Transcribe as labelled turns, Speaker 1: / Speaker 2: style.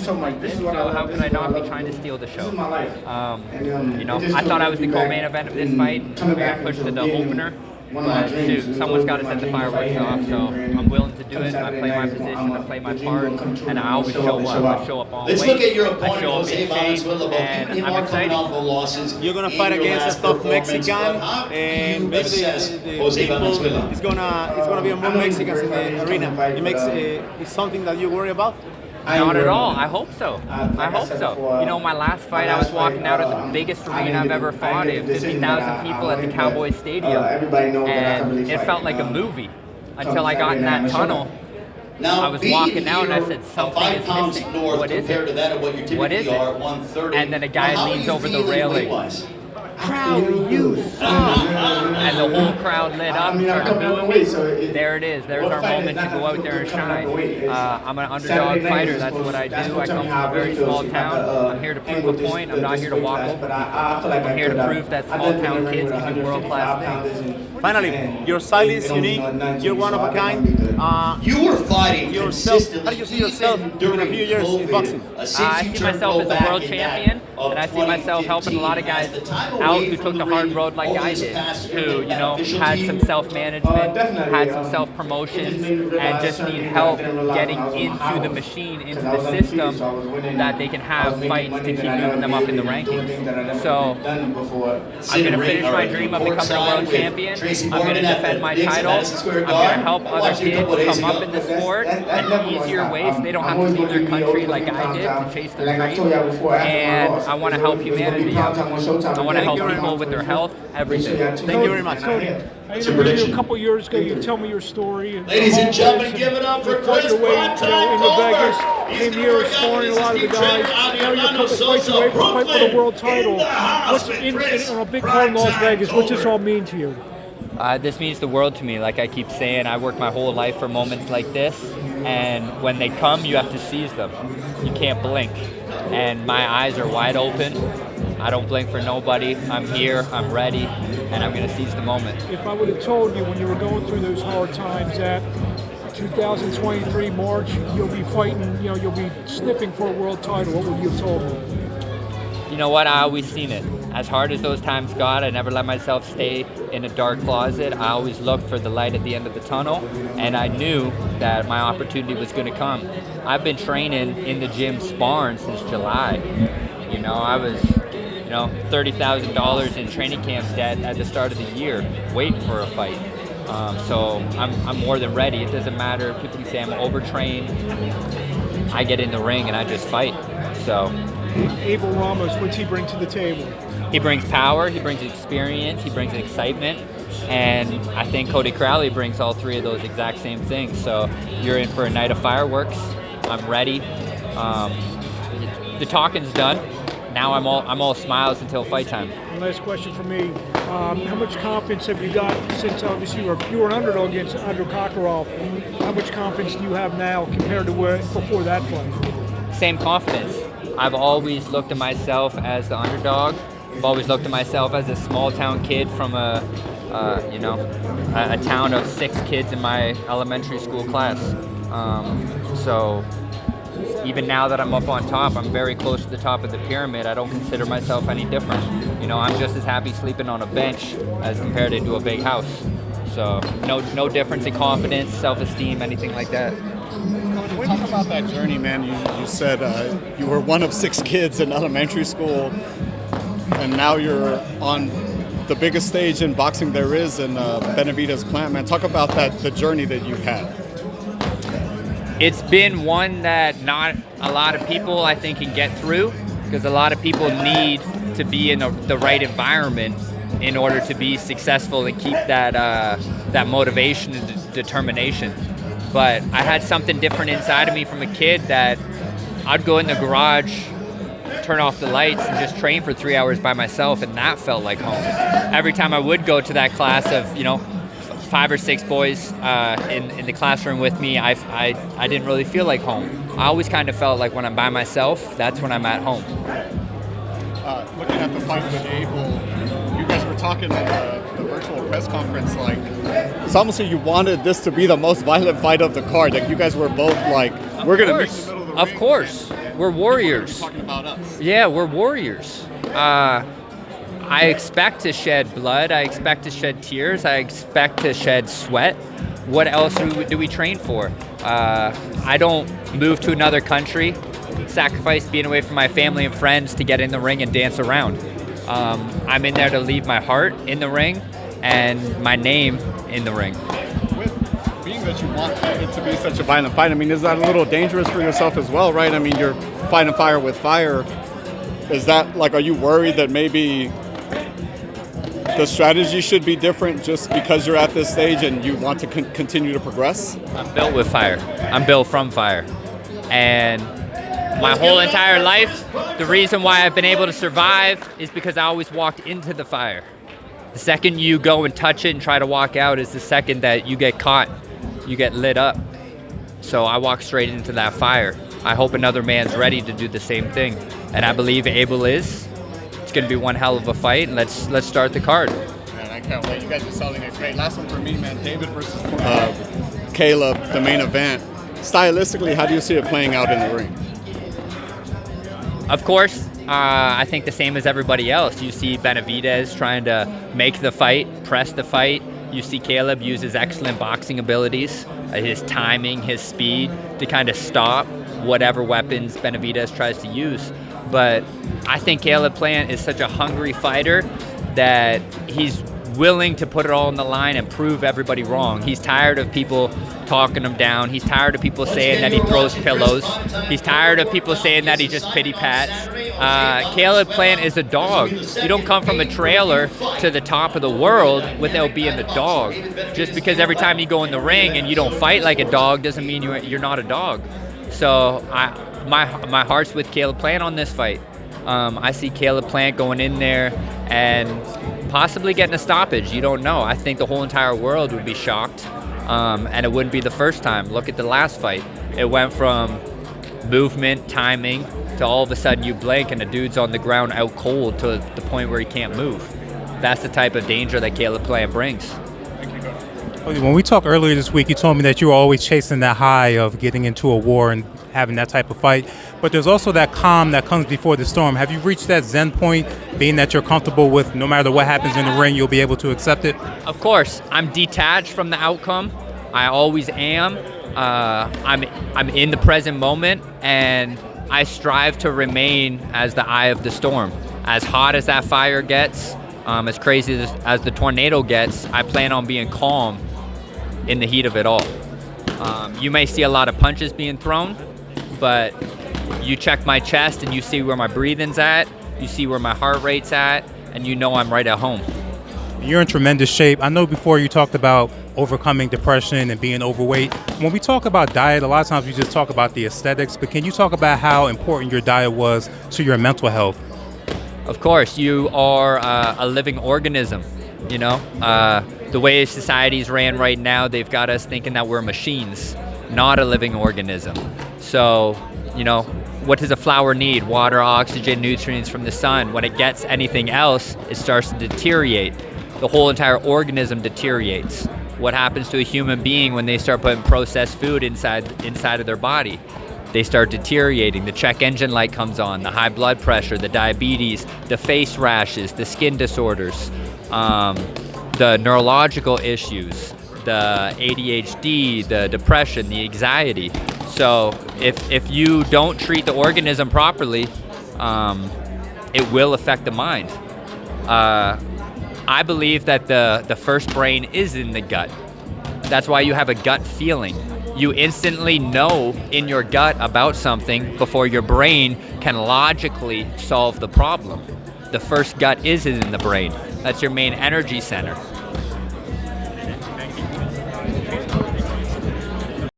Speaker 1: how could I not be trying to steal the show? I thought I was the co-main event of this fight. I got pushed to the opener. But shoot, someone's got to set the fireworks off, so I'm willing to do it. I play my position, I play my part, and I always show up. I show up all the way.
Speaker 2: Let's look at your opponent,
Speaker 1: I show up in shape, and I'm excited.
Speaker 3: You're going to fight against a tough Mexican, and maybe it's going to be more Mexicans in the arena. It's something that you worry about?
Speaker 1: Not at all. I hope so. I hope so. My last fight, I was walking out of the biggest arena I've ever fought in, 50,000 people at the Cowboys Stadium, and it felt like a movie until I got in that tunnel. I was walking out and I said, something is missing. What is it? What is it? And then a guy leans over the railing. Crowley, you suck! And the whole crowd lit up, started booing me. There it is. There's our moment to go out there and shine. I'm an underdog fighter. That's what I do. I come from a very small town. I'm here to prove a point. I'm not here to walk over. I'm here to prove that small town kids can do world-class things.
Speaker 3: Finally, your style is unique. You're one of a kind.
Speaker 2: You were fighting
Speaker 3: yourself. How do you see yourself in a few years in boxing?
Speaker 1: I see myself as a world champion, and I see myself helping a lot of guys out who took the hard road like I did, who had some self-management, had some self-promotions, and just need help getting into the machine, into the system, that they can have fights to keep moving them up in the rankings. So I'm going to finish my dream of becoming a world champion. I'm going to defend my title. I'm going to help other kids come up in the sport in easier ways. They don't have to leave their country like I did to chase their dream. And I want to help humanity out. I want to help people with their health, everything.
Speaker 3: Thank you very much.
Speaker 4: Cody, I interviewed you a couple years ago. You tell me your story.
Speaker 2: Ladies and gentlemen, give it up for Chris
Speaker 4: in Vegas, came here scoring a lot of the guys. Now you're a couple fights away from fight for the world title. What's in a big card in Las Vegas? What's this all mean to you?
Speaker 1: This means the world to me. Like I keep saying, I work my whole life for moments like this, and when they come, you have to seize them. You can't blink. And my eyes are wide open. I don't blink for nobody. I'm here, I'm ready, and I'm going to seize the moment.
Speaker 4: If I would have told you when you were going through those hard times that 2023 March, you'll be fighting, you'll be sniffing for a world title, what would you have told me?
Speaker 1: You know what? I always seen it. As hard as those times got, I never let myself stay in a dark closet. I always looked for the light at the end of the tunnel, and I knew that my opportunity was going to come. I've been training in the gym sparring since July. I was, $30,000 in training camp debt at the start of the year, waiting for a fight. So I'm more than ready. It doesn't matter. People can say I'm overtrained. I get in the ring and I just fight. So.
Speaker 4: Abel Ramos, what's he bring to the table?
Speaker 1: He brings power, he brings experience, he brings excitement, and I think Cody Crowley brings all three of those exact same things. So you're in for a night of fireworks. I'm ready. The talking's done. Now I'm all smiles until fight time.
Speaker 4: And last question for me: how much confidence have you got since obviously you were an underdog against Andrew Kokarov? How much confidence do you have now compared to before that fight?
Speaker 1: Same confidence. I've always looked at myself as the underdog. I've always looked at myself as a small town kid from a town of 6 kids in my elementary school class. So even now that I'm up on top, I'm very close to the top of the pyramid. I don't consider myself any different. I'm just as happy sleeping on a bench as compared to a big house. So no difference in confidence, self-esteem, anything like that.
Speaker 5: When you talk about that journey, man, you said you were one of 6 kids in elementary school, and now you're on the biggest stage in boxing there is in Benavides Plant, man. Talk about the journey that you've had.
Speaker 1: It's been one that not a lot of people, I think, can get through, because a lot of people need to be in the right environment in order to be successful and keep that motivation and determination. But I had something different inside of me from a kid that I'd go in the garage, turn off the lights, and just train for 3 hours by myself, and that felt like home. Every time I would go to that class of 5 or 6 boys in the classroom with me, I didn't really feel like home. I always kind of felt like when I'm by myself, that's when I'm at home.
Speaker 5: Looking at the fight with Abel, you guys were talking in the virtual press conference, like, it's almost like you wanted this to be the most violent fight of the card. Like, you guys were both like, we're going to meet in the middle of the ring.
Speaker 1: Of course. We're warriors.
Speaker 5: Talking about us.
Speaker 1: Yeah, we're warriors. I expect to shed blood. I expect to shed tears. I expect to shed sweat. What else do we train for? I don't move to another country, sacrifice being away from my family and friends to get in the ring and dance around. I'm in there to leave my heart in the ring and my name in the ring.
Speaker 5: With being that you want it to be such a violent fight, I mean, is that a little dangerous for yourself as well, right? I mean, you're fighting fire with fire. Is that, like, are you worried that maybe the strategy should be different just because you're at this stage and you want to continue to progress?
Speaker 1: I'm built with fire. I'm built from fire. And my whole entire life, the reason why I've been able to survive is because I always walked into the fire. The second you go and touch it and try to walk out is the second that you get caught, you get lit up. So I walk straight into that fire. I hope another man's ready to do the same thing. And I believe Abel is. It's going to be one hell of a fight. And let's start the card.
Speaker 5: Man, I can't wait. You guys are selling it great. Last one for me, man. David versus Caleb, the main event. Stylistically, how do you see it playing out in the ring?
Speaker 1: Of course, I think the same as everybody else. You see Benavidez trying to make the fight, press the fight. You see Caleb use his excellent boxing abilities, his timing, his speed to kind of stop whatever weapons Benavidez tries to use. But I think Caleb Plant is such a hungry fighter that he's willing to put it all on the line and prove everybody wrong. He's tired of people talking him down. He's tired of people saying that he throws pillows. He's tired of people saying that he just pity pats. Caleb Plant is a dog. You don't come from a trailer to the top of the world without being the dog. Just because every time you go in the ring and you don't fight like a dog doesn't mean you're not a dog. So my heart's with Caleb Plant on this fight. I see Caleb Plant going in there and possibly getting a stoppage. You don't know. I think the whole entire world would be shocked, and it wouldn't be the first time. Look at the last fight. It went from movement, timing, to all of a sudden you blink and the dude's on the ground out cold to the point where he can't move. That's the type of danger that Caleb Plant brings.
Speaker 6: When we talked earlier this week, you told me that you were always chasing that high of getting into a war and having that type of fight. But there's also that calm that comes before the storm. Have you reached that zen point, being that you're comfortable with no matter what happens in the ring, you'll be able to accept it?
Speaker 1: Of course. I'm detached from the outcome. I always am. I'm in the present moment, and I strive to remain as the eye of the storm. As hot as that fire gets, as crazy as the tornado gets, I plan on being calm in the heat of it all. You may see a lot of punches being thrown, but you check my chest and you see where my breathing's at, you see where my heart rate's at, and you know I'm right at home.
Speaker 6: You're in tremendous shape. I know before you talked about overcoming depression and being overweight. When we talk about diet, a lot of times we just talk about the aesthetics, but can you talk about how important your diet was to your mental health?
Speaker 1: Of course, you are a living organism, you know? The way society's ran right now, they've got us thinking that we're machines, not a living organism. So, you know, what does a flower need? Water, oxygen, nutrients from the sun. When it gets anything else, it starts to deteriorate. The whole entire organism deteriorates. What happens to a human being when they start putting processed food inside of their body? They start deteriorating. The check engine light comes on, the high blood pressure, the diabetes, the face rashes, the skin disorders, the neurological issues, the ADHD, the depression, the anxiety. So if you don't treat the organism properly, it will affect the mind. I believe that the first brain is in the gut. That's why you have a gut feeling. You instantly know in your gut about something before your brain can logically solve the problem. The first gut is in the brain. That's your main energy center.